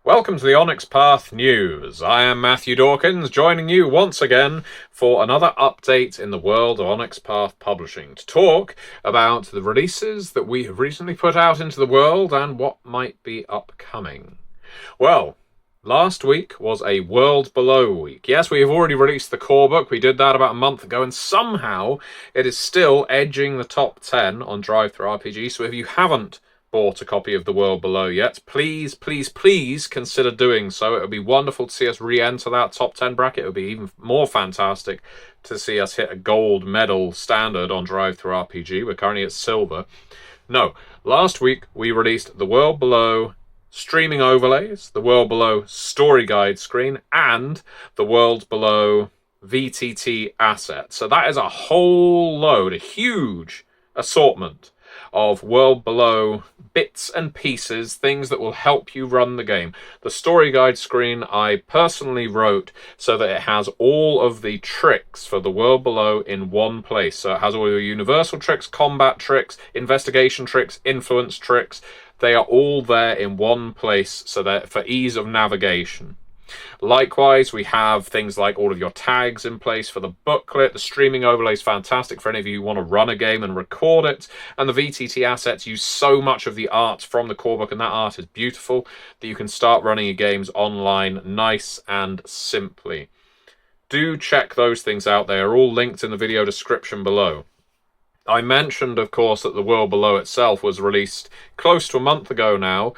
Welcome to the Onyx Path News. I am Matthew Dawkins, joining you once again for another update in the world of Onyx Path Publishing to talk about the releases that we have recently put out into the world and what might be upcoming. Well, last week was a World Below week. Yes, we have already released the core book. We did that about a month ago, and somehow it is still edging the top 10 on Drive-Thru RPG. So if you haven't bought a copy of The World Below yet, please consider doing so. It would be wonderful to see us re-enter that top 10 bracket. It would be even more fantastic to see us hit a gold medal standard on Drive-Thru RPG. We're currently at silver. No, last week we released The World Below streaming overlays, The World Below story guide screen, and The World Below VTT asset. So that is a whole load, a huge assortment of World Below bits and pieces, things that will help you run the game. The story guide screen I personally wrote so that it has all of the tricks for the World Below in one place. So it has all your universal tricks, combat tricks, investigation tricks, influence tricks. They are all there in one place so that for ease of navigation. Likewise, we have things like all of your tags in place for the booklet. The streaming overlay is fantastic for any of you who want to run a game and record it. And the VTT assets use so much of the art from the core book, and that art is beautiful, that you can start running your games online nice and simply. Do check those things out. They are all linked in the video description below. I mentioned, of course, that The World Below itself was released close to a month ago now.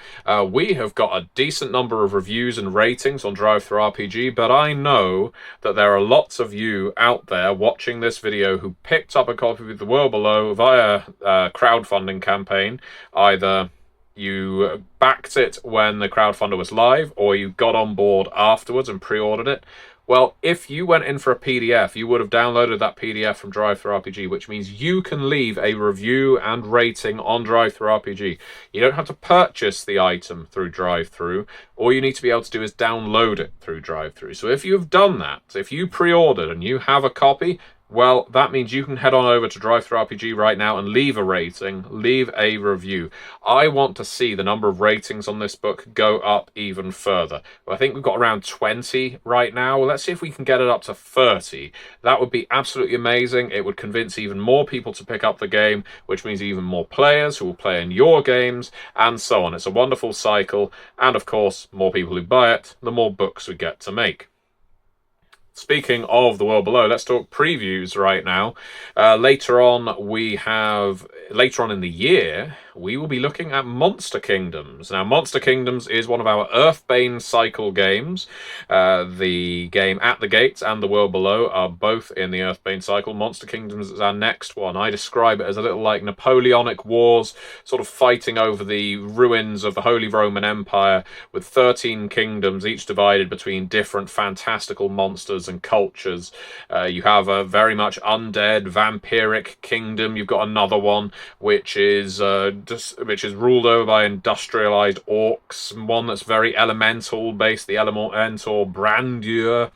We have got a decent number of reviews and ratings on Drive-Thru RPG, but I know that there are lots of you out there watching this video who picked up a copy of The World Below via a crowdfunding campaign. Either you backed it when the crowdfunder was live, or you got on board afterwards and pre-ordered it. Well, if you went in for a PDF, you would have downloaded that PDF from Drive-Thru RPG, which means you can leave a review and rating on Drive-Thru RPG. You don't have to purchase the item through Drive-Thru. All you need to be able to do is download it through Drive-Thru. So if you've done that, if you pre-ordered and you have a copy, well, that means you can head on over to Drive-Thru RPG right now and leave a rating, leave a review. I want to see the number of ratings on this book go up even further. I think we've got around 20 right now. Well, let's see if we can get it up to 30. That would be absolutely amazing. It would convince even more people to pick up the game, which means even more players who will play in your games, and so on. It's a wonderful cycle, and of course, more people who buy it, the more books we get to make. Speaking of The World Below, let's talk previews right now. Later on in the year, we will be looking at Monster Kingdoms. Now, Monster Kingdoms is one of our Earthbane cycle games. The game At the Gates and The World Below are both in the Earthbane cycle. Monster Kingdoms is our next one. I describe it as a little like Napoleonic Wars, sort of fighting over the ruins of the Holy Roman Empire, with 13 kingdoms, each divided between different fantastical monsters and cultures. You have a very much undead, vampiric kingdom. You've got another one which is ruled over by industrialized orcs. One that's very elemental based, the elemental Brandur.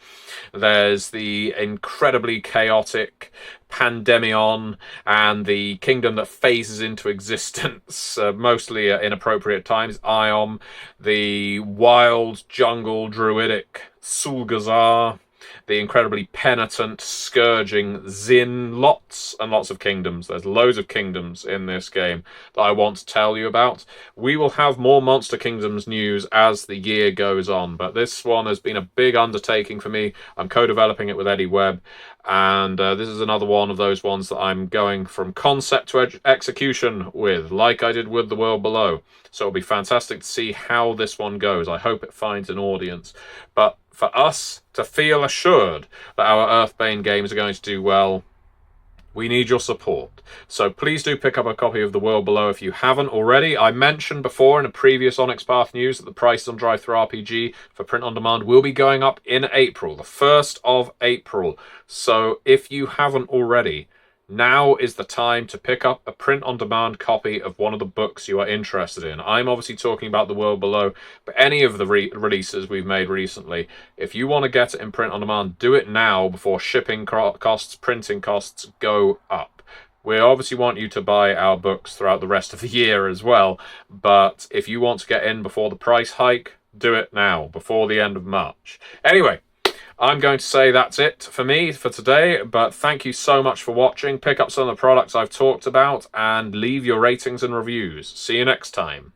There's the incredibly chaotic Pandemion, and the kingdom that phases into existence mostly at inappropriate times, Iom. The wild jungle druidic Sulgazar. The incredibly penitent, scourging Zin. Lots and lots of kingdoms. There's loads of kingdoms in this game that I want to tell you about. We will have more Monster Kingdoms news as the year goes on, but this one has been a big undertaking for me. I'm co-developing it with Eddie Webb, and this is another one of those ones that I'm going from concept to execution with, like I did with The World Below. So it'll be fantastic to see how this one goes. I hope it finds an audience. But for us to feel assured that our Earthbane games are going to do well, we need your support. So please do pick up a copy of The World Below if you haven't already. I mentioned before in a previous Onyx Path news that the prices on Drive-Thru RPG for print on demand will be going up in April, the 1st of April. So if you haven't already, now is the time to pick up a print-on-demand copy of one of the books you are interested in. I'm obviously talking about The World Below, but any of the releases we've made recently, if you want to get it in print-on-demand, do it now before shipping costs, printing costs go up. We obviously want you to buy our books throughout the rest of the year as well, but if you want to get in before the price hike, do it now, before the end of March. Anyway, I'm going to say that's it for me for today, but thank you so much for watching. Pick up some of the products I've talked about and leave your ratings and reviews. See you next time.